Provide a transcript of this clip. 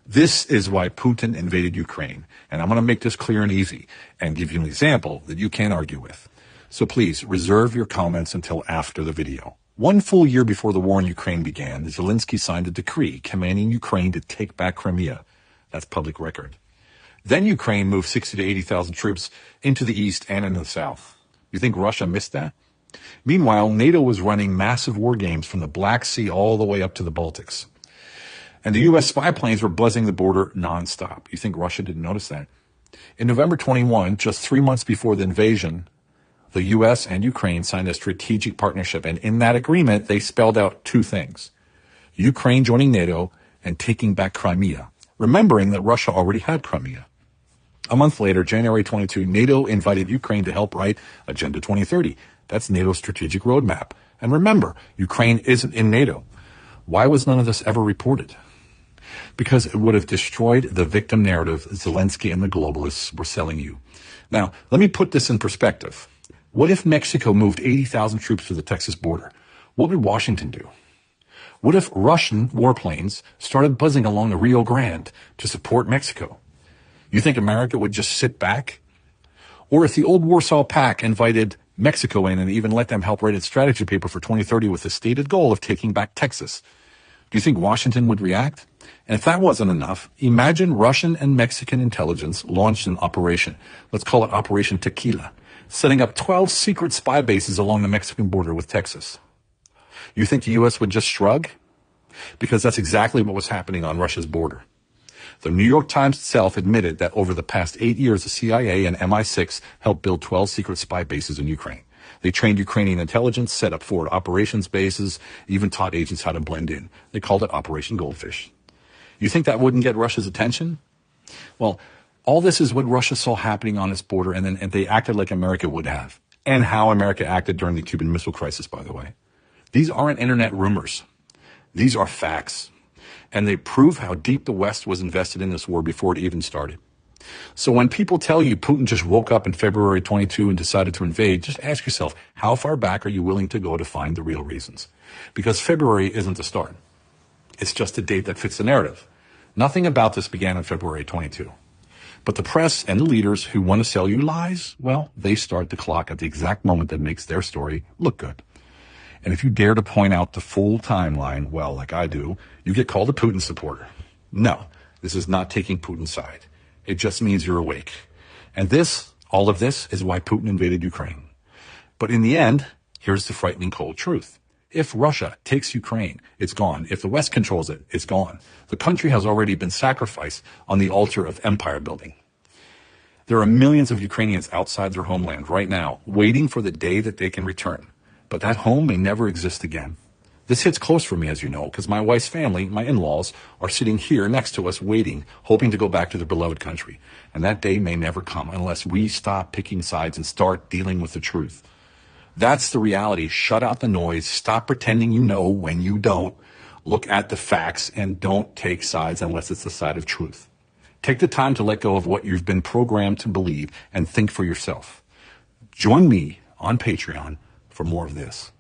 This is why Putin invaded Ukraine. And I'm going to make this clear and easy and give you an example that you can't argue with. So please reserve your comments until after the video. 1 full year before the war in Ukraine began, Zelensky signed a decree commanding Ukraine to take back Crimea. That's public record. Then Ukraine moved 60 to 80,000 troops into the east and into the south. You think Russia missed that? Meanwhile, NATO was running massive war games from the Black Sea all the way up to the Baltics. And the U.S. spy planes were buzzing the border nonstop. You think Russia didn't notice that? In November 21, just 3 months before the invasion, the U.S. and Ukraine signed a strategic partnership. And in that agreement, they spelled out 2 things: Ukraine joining NATO and taking back Crimea, remembering that Russia already had Crimea. A month later, January 22, NATO invited Ukraine to help write Agenda 2030. That's NATO's strategic roadmap. And remember, Ukraine isn't in NATO. Why was none of this ever reported? Because it would have destroyed the victim narrative Zelensky and the globalists were selling you. Now, let me put this in perspective. What if Mexico moved 80,000 troops to the Texas border? What would Washington do? What if Russian warplanes started buzzing along the Rio Grande to support Mexico? You think America would just sit back? Or if the old Warsaw Pact invited Mexico in and even let them help write its strategy paper for 2030 with the stated goal of taking back Texas, do you think Washington would react? And if that wasn't enough, imagine Russian and Mexican intelligence launched an operation. Let's call it Operation Tequila, setting up 12 secret spy bases along the Mexican border with Texas. You think the U.S. would just shrug? Because that's exactly what was happening on Russia's border. The New York Times itself admitted that over the past 8 years, the CIA and MI6 helped build 12 secret spy bases in Ukraine. They trained Ukrainian intelligence, set up forward operations bases, even taught agents how to blend in. They called it Operation Goldfish. You think that wouldn't get Russia's attention? Well, all this is what Russia saw happening on its border, and they acted like America would have, and how America acted during the Cuban Missile Crisis, by the way. These aren't internet rumors. These are facts. And they prove how deep the West was invested in this war before it even started. So when people tell you Putin just woke up in February 22 and decided to invade, just ask yourself, how far back are you willing to go to find the real reasons? Because February isn't the start. It's just a date that fits the narrative. Nothing about this began on February 22. But the press and the leaders who want to sell you lies, well, they start the clock at the exact moment that makes their story look good. And if you dare to point out the full timeline, well, like I do, you get called a Putin supporter. No, this is not taking Putin's side. It just means you're awake. And all of this is why Putin invaded Ukraine. But in the end, here's the frightening cold truth. If Russia takes Ukraine, it's gone. If the West controls it, it's gone. The country has already been sacrificed on the altar of empire building. There are millions of Ukrainians outside their homeland right now, waiting for the day that they can return. But that home may never exist again. This hits close for me, as you know, because my wife's family, my in-laws, are sitting here next to us waiting, hoping to go back to their beloved country. And that day may never come unless we stop picking sides and start dealing with the truth. That's the reality. Shut out the noise. Stop pretending you know when you don't. Look at the facts and don't take sides unless it's the side of truth. Take the time to let go of what you've been programmed to believe and think for yourself. Join me on Patreon for more of this.